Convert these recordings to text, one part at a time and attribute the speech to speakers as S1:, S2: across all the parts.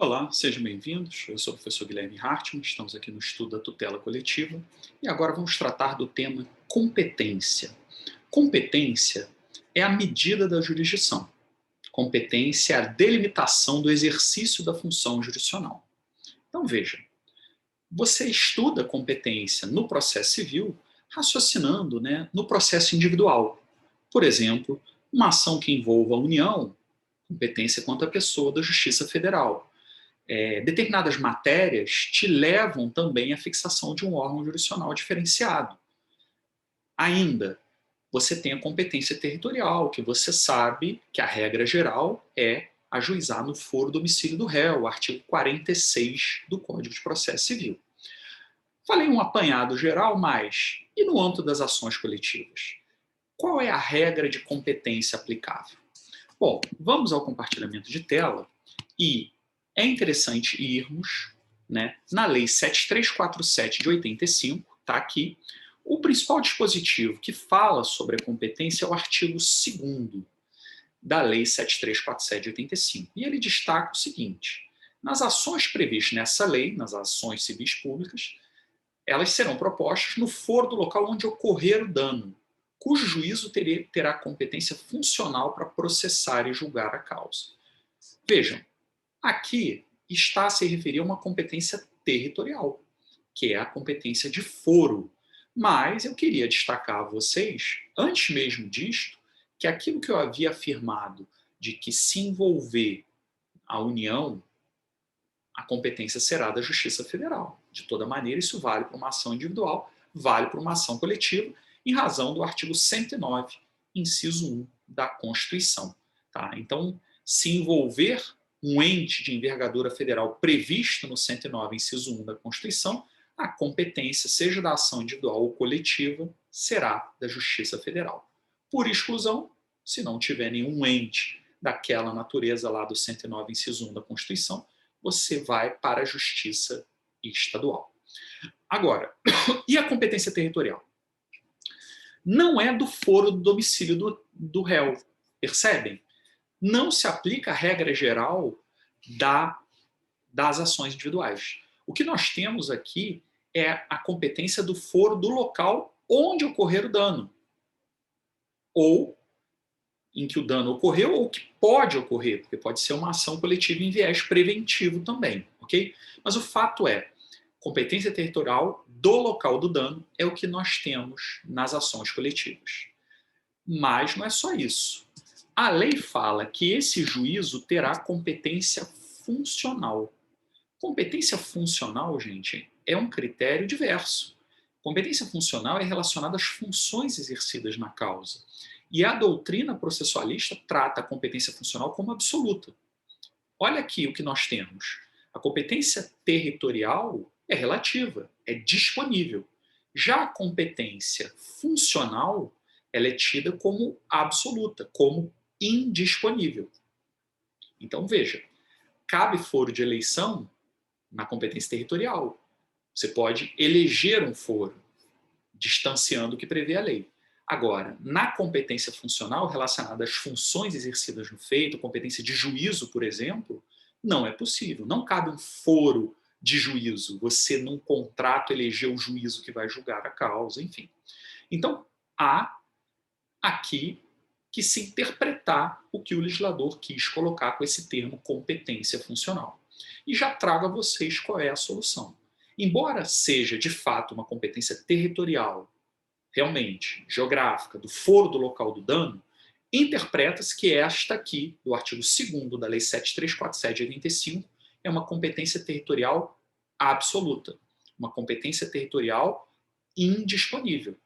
S1: Olá, sejam bem-vindos. Eu sou o professor Guilherme Hartmann, estamos aqui no estudo da tutela coletiva e agora vamos tratar do tema competência. Competência é a medida da jurisdição. Competência é a delimitação do exercício da função jurisdicional. Então veja, você estuda competência no processo civil raciocinando, no processo individual. Por exemplo, uma ação que envolva a União, competência contra a pessoa da Justiça Federal. Determinadas matérias te levam também à fixação de um órgão jurisdicional diferenciado. Ainda, você tem a competência territorial, que você sabe que a regra geral é ajuizar no foro domicílio do réu, artigo 46 do Código de Processo Civil. Falei um apanhado geral, mas e no âmbito das ações coletivas? Qual é a regra de competência aplicável? Bom, vamos ao compartilhamento de tela e é interessante irmos, na Lei 7347 de 85, está aqui, o principal dispositivo que fala sobre a competência é o artigo 2º da Lei 7347 de 85. E ele destaca o seguinte: nas ações previstas nessa lei, nas ações civis públicas, elas serão propostas no foro do local onde ocorrer o dano, cujo juízo terá competência funcional para processar e julgar a causa. Vejam, aqui está a se referir a uma competência territorial, que é a competência de foro. Mas eu queria destacar a vocês, antes mesmo disto, que aquilo que eu havia afirmado de que se envolver a União, a competência será da Justiça Federal. De toda maneira, isso vale para uma ação individual, vale para uma ação coletiva, em razão do artigo 109, inciso 1 da Constituição. Tá? Então, se envolver um ente de envergadura federal previsto no 109, inciso 1 da Constituição, a competência, seja da ação individual ou coletiva, será da Justiça Federal. Por exclusão, se não tiver nenhum ente daquela natureza lá do 109, inciso 1 da Constituição, você vai para a Justiça Estadual. Agora, e a competência territorial? Não é do foro do domicílio do réu, percebem? Não se aplica a regra geral das ações individuais. O que nós temos aqui é a competência do foro do local onde ocorrer o dano, ou em que o dano ocorreu ou que pode ocorrer, porque pode ser uma ação coletiva em viés preventivo também, ok? Mas o fato é, competência territorial do local do dano é o que nós temos nas ações coletivas. Mas não é só isso. A lei fala que esse juízo terá competência funcional. Competência funcional, gente, é um critério diverso. Competência funcional é relacionada às funções exercidas na causa. E a doutrina processualista trata a competência funcional como absoluta. Olha aqui o que nós temos. A competência territorial é relativa, é disponível. Já a competência funcional, ela é tida como absoluta, como indisponível. Então, veja, cabe foro de eleição na competência territorial. Você pode eleger um foro, distanciando o que prevê a lei. Agora, na competência funcional relacionada às funções exercidas no feito, competência de juízo, por exemplo, não é possível. Não cabe um foro de juízo. Você, num contrato, eleger o juízo que vai julgar a causa, enfim. Então, há aqui que se interpretar o que o legislador quis colocar com esse termo competência funcional. E já trago a vocês qual é a solução. Embora seja, de fato, uma competência territorial, realmente, geográfica, do foro do local do dano, interpreta-se que esta aqui, do artigo 2º da Lei 7347 de 85, é uma competência territorial absoluta, uma competência territorial indisponível.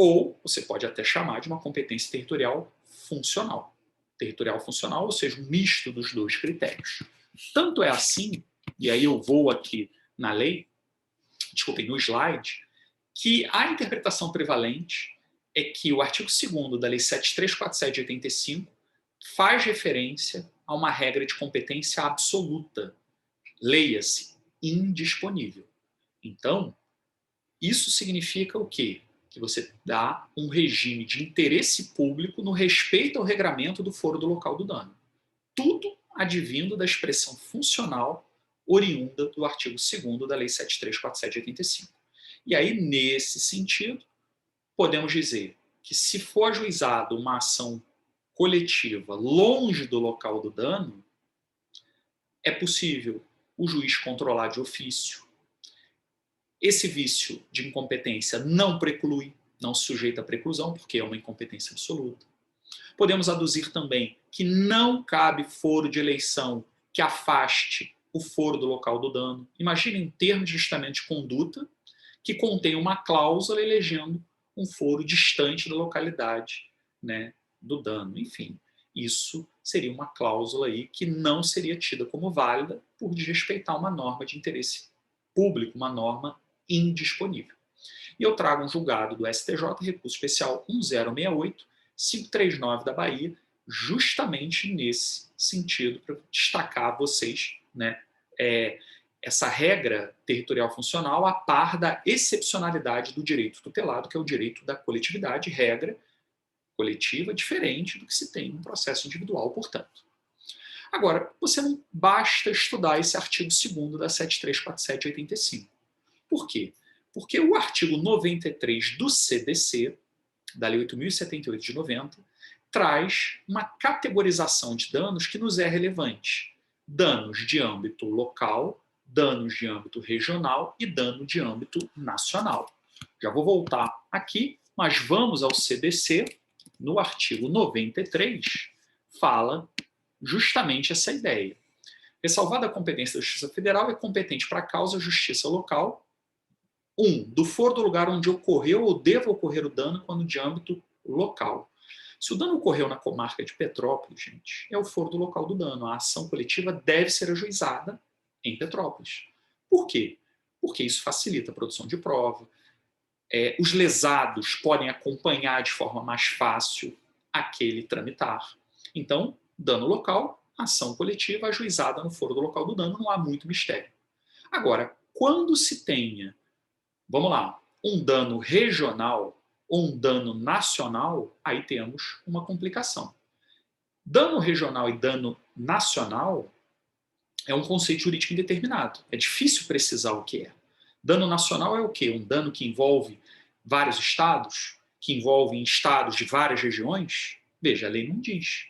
S1: Ou você pode até chamar de uma competência territorial funcional. Territorial funcional, ou seja, um misto dos dois critérios. Tanto é assim, e aí eu vou aqui na lei, desculpem, no slide, que a interpretação prevalente é que o artigo 2º da Lei 7347 de 85 faz referência a uma regra de competência absoluta. Leia-se, indisponível. Então, isso significa o quê? Que você dá um regime de interesse público no respeito ao regramento do foro do local do dano. Tudo advindo da expressão funcional oriunda do artigo 2º da Lei 7347/85. E aí, nesse sentido, podemos dizer que se for ajuizado uma ação coletiva longe do local do dano, é possível o juiz controlar de ofício. Esse vício de incompetência não preclui, não se sujeita à preclusão, porque é uma incompetência absoluta. Podemos aduzir também que não cabe foro de eleição que afaste o foro do local do dano. Imaginem um termo de ajustamento de conduta que contém uma cláusula elegendo um foro distante da localidade, né, do dano. Enfim, isso seria uma cláusula aí que não seria tida como válida por desrespeitar uma norma de interesse público, uma norma indisponível. E eu trago um julgado do STJ, recurso especial 1068-539 da Bahia, justamente nesse sentido, para destacar a vocês, né, essa regra territorial funcional a par da excepcionalidade do direito tutelado, que é o direito da coletividade, regra coletiva diferente do que se tem no processo individual, portanto. Agora, você não basta estudar esse artigo 2º da 7347/85. Por quê? Porque o artigo 93 do CDC, da Lei 8.078 de 90, traz uma categorização de danos que nos é relevante. Danos de âmbito local, danos de âmbito regional e dano de âmbito nacional. Já vou voltar aqui, mas vamos ao CDC. No artigo 93, fala justamente essa ideia. Ressalvada a competência da Justiça Federal, é competente para a causa Justiça Local, do foro do lugar onde ocorreu ou deva ocorrer o dano quando de âmbito local. Se o dano ocorreu na comarca de Petrópolis, gente, é o foro do local do dano. A ação coletiva deve ser ajuizada em Petrópolis. Por quê? Porque isso facilita a produção de prova. Os lesados podem acompanhar de forma mais fácil aquele tramitar. Então, dano local, ação coletiva ajuizada no foro do local do dano, não há muito mistério. Agora, quando se tenha, vamos lá, um dano regional ou um dano nacional, aí temos uma complicação. Dano regional e dano nacional é um conceito jurídico indeterminado. É difícil precisar o que é. Dano nacional é o quê? Um dano que envolve vários estados, que envolve estados de várias regiões? Veja, a lei não diz.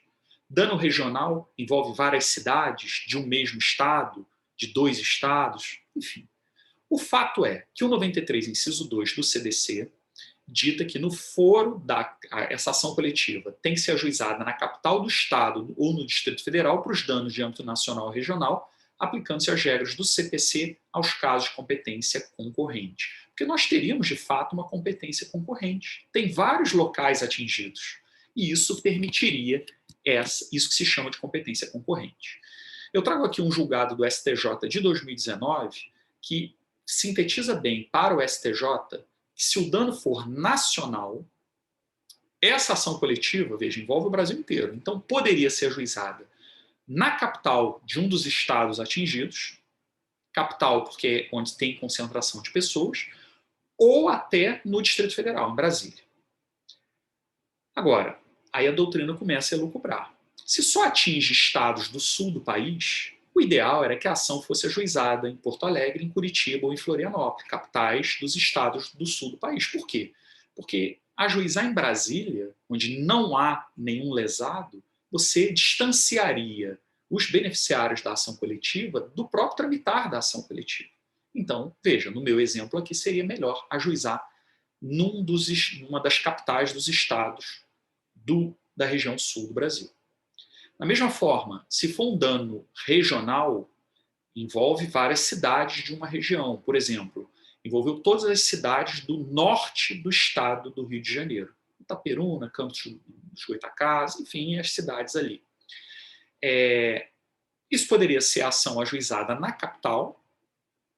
S1: Dano regional envolve várias cidades de um mesmo estado, de 2 estados, enfim. O fato é que o 93, inciso 2 do CDC, dita que no foro essa ação coletiva tem que ser ajuizada na capital do estado ou no Distrito Federal para os danos de âmbito nacional ou regional, aplicando-se as regras do CPC aos casos de competência concorrente. Porque nós teríamos, de fato, uma competência concorrente. Tem vários locais atingidos. E isso permitiria isso que se chama de competência concorrente. Eu trago aqui um julgado do STJ de 2019 que sintetiza bem para o STJ que se o dano for nacional, essa ação coletiva, veja, envolve o Brasil inteiro. Então, poderia ser ajuizada na capital de um dos estados atingidos, capital porque é onde tem concentração de pessoas, ou até no Distrito Federal, em Brasília. Agora, aí a doutrina começa a elucubrar. Se só atinge estados do sul do país, o ideal era que a ação fosse ajuizada em Porto Alegre, em Curitiba ou em Florianópolis, capitais dos estados do sul do país. Por quê? Porque ajuizar em Brasília, onde não há nenhum lesado, você distanciaria os beneficiários da ação coletiva do próprio tramitar da ação coletiva. Então, veja, no meu exemplo aqui seria melhor ajuizar numa das capitais dos estados da região sul do Brasil. Da mesma forma, se for um dano regional, envolve várias cidades de uma região. Por exemplo, envolveu todas as cidades do norte do estado do Rio de Janeiro. Itaperuna, Campos dos Goytacazes, enfim, as cidades ali. Isso poderia ser ação ajuizada na capital,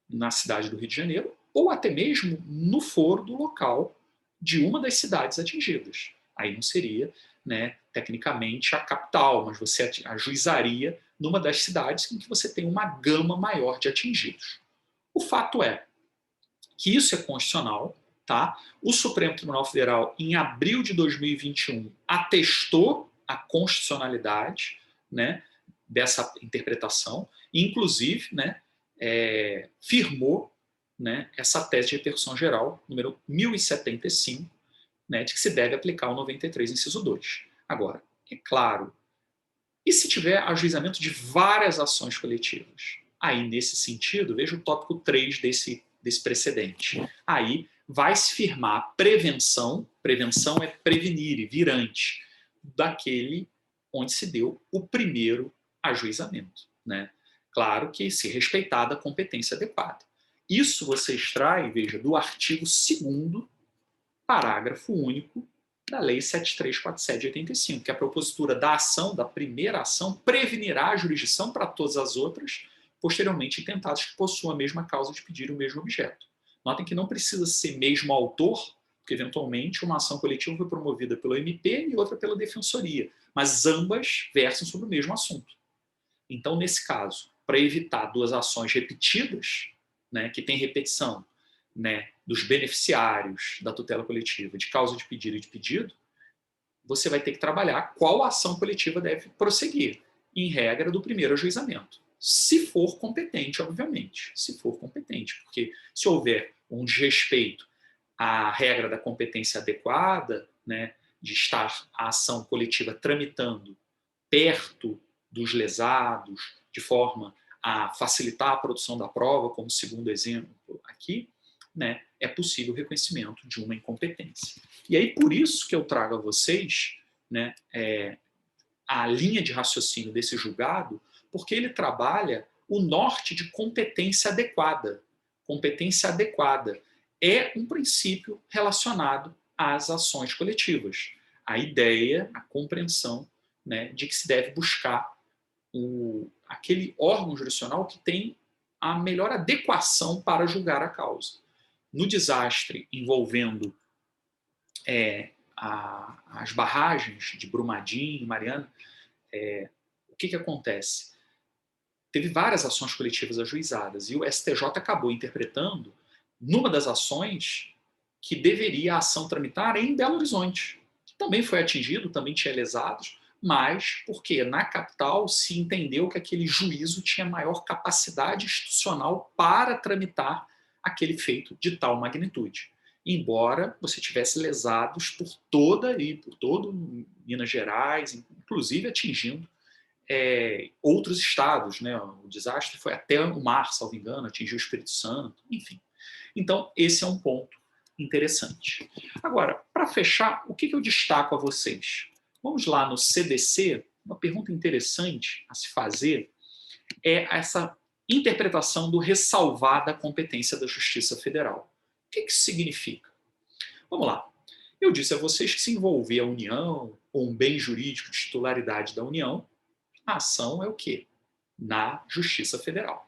S1: na cidade do Rio de Janeiro, ou até mesmo no foro do local de uma das cidades atingidas. Aí não seria, né, tecnicamente a capital, mas você ajuizaria numa das cidades em que você tem uma gama maior de atingidos. O fato é que isso é constitucional, tá? O Supremo Tribunal Federal, em abril de 2021, atestou a constitucionalidade, né, dessa interpretação, e inclusive, né, firmou, né, essa tese de repercussão geral, número 1075, né, de que se deve aplicar o 93, inciso 2. Agora, é claro, e se tiver ajuizamento de várias ações coletivas? Aí, nesse sentido, veja o tópico 3 desse precedente. Aí vai se firmar a prevenção é prevenir e virante, daquele onde se deu o primeiro ajuizamento, né? Claro que se respeitada a competência adequada. Isso você extrai, veja, do artigo 2º, parágrafo único da Lei 7347 de 85, que a propositura da ação, da primeira ação, prevenirá a jurisdição para todas as outras, posteriormente intentadas que possuam a mesma causa de pedir o mesmo objeto. Notem que não precisa ser mesmo autor, porque eventualmente uma ação coletiva foi promovida pelo MP e outra pela Defensoria, mas ambas versam sobre o mesmo assunto. Então, nesse caso, para evitar duas ações repetidas, né, que tem repetição, né, dos beneficiários da tutela coletiva, de causa de pedido e de pedido, você vai ter que trabalhar qual ação coletiva deve prosseguir, em regra do primeiro ajuizamento. Se for competente, obviamente. Se for competente, porque se houver um desrespeito à regra da competência adequada, né, de estar a ação coletiva tramitando perto dos lesados, de forma a facilitar a produção da prova, como segundo exemplo aqui, né, é possível o reconhecimento de uma incompetência. E aí, por isso que eu trago a vocês, né, a linha de raciocínio desse julgado, porque ele trabalha o norte de competência adequada. Competência adequada é um princípio relacionado às ações coletivas. A ideia, a compreensão, né, de que se deve buscar aquele órgão jurisdicional que tem a melhor adequação para julgar a causa. No desastre envolvendo as barragens de Brumadinho, Mariana, o que acontece? Teve várias ações coletivas ajuizadas e o STJ acabou interpretando, numa das ações, que deveria a ação tramitar em Belo Horizonte, que também foi atingido, também tinha lesados, mas porque na capital se entendeu que aquele juízo tinha maior capacidade institucional para tramitar aquele feito de tal magnitude. Embora você tivesse lesados por todo Minas Gerais, inclusive atingindo outros estados, né? O desastre foi até o mar, salvo engano, atingiu o Espírito Santo, enfim. Então, esse é um ponto interessante. Agora, para fechar, o que eu destaco a vocês? Vamos lá no CDC, uma pergunta interessante a se fazer é essa interpretação do ressalvar da competência da Justiça Federal. O que isso significa? Vamos lá. Eu disse a vocês que se envolver a União ou um bem jurídico de titularidade da União, a ação é o quê? Na Justiça Federal.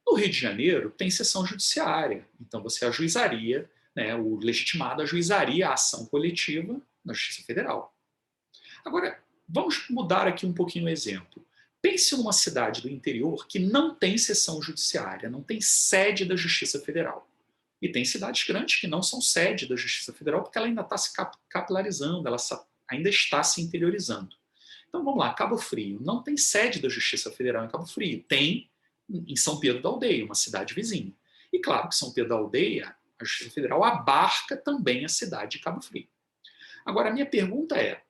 S1: No Rio de Janeiro, tem sessão judiciária, então você ajuizaria, né, o legitimado ajuizaria a ação coletiva na Justiça Federal. Agora, vamos mudar aqui um pouquinho o exemplo. Pense numa cidade do interior que não tem sessão judiciária, não tem sede da Justiça Federal. E tem cidades grandes que não são sede da Justiça Federal porque ela ainda está se capilarizando, ela ainda está se interiorizando. Então vamos lá, Cabo Frio. Não tem sede da Justiça Federal em Cabo Frio. Tem em São Pedro da Aldeia, uma cidade vizinha. E claro que São Pedro da Aldeia, a Justiça Federal abarca também a cidade de Cabo Frio. Agora, a minha pergunta é,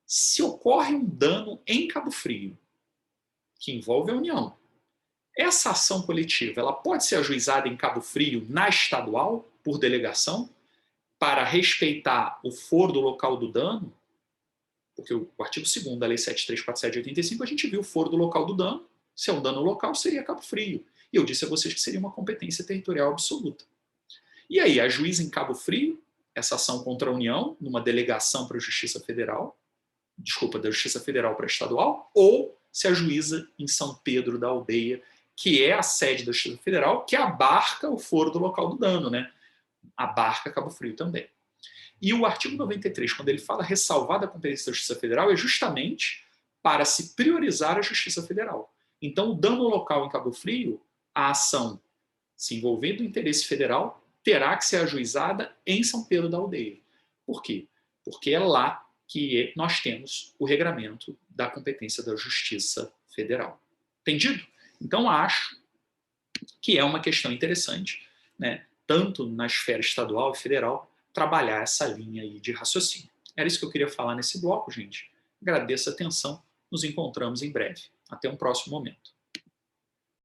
S1: se ocorre um dano em Cabo Frio, que envolve a União, essa ação coletiva ela pode ser ajuizada em Cabo Frio na estadual, por delegação, para respeitar o foro do local do dano? Porque o artigo 2º da Lei 7347 de 85, a gente viu o foro do local do dano. Se é um dano local, seria Cabo Frio. E eu disse a vocês que seria uma competência territorial absoluta. E aí, ajuiza em Cabo Frio essa ação contra a União, numa delegação para a Justiça Federal, da Justiça Federal para a Estadual, ou se ajuiza em São Pedro da Aldeia, que é a sede da Justiça Federal, que abarca o foro do local do dano, né? Abarca Cabo Frio também. E o artigo 93, quando ele fala ressalvar da competência da Justiça Federal, é justamente para se priorizar a Justiça Federal. Então, o dano local em Cabo Frio, a ação se envolvendo o interesse federal, terá que ser ajuizada em São Pedro da Aldeia. Por quê? Porque é lá que nós temos o regramento da competência da Justiça Federal. Entendido? Então, acho que é uma questão interessante, né, tanto na esfera estadual e federal, trabalhar essa linha aí de raciocínio. Era isso que eu queria falar nesse bloco, gente. Agradeço a atenção. Nos encontramos em breve. Até um próximo momento.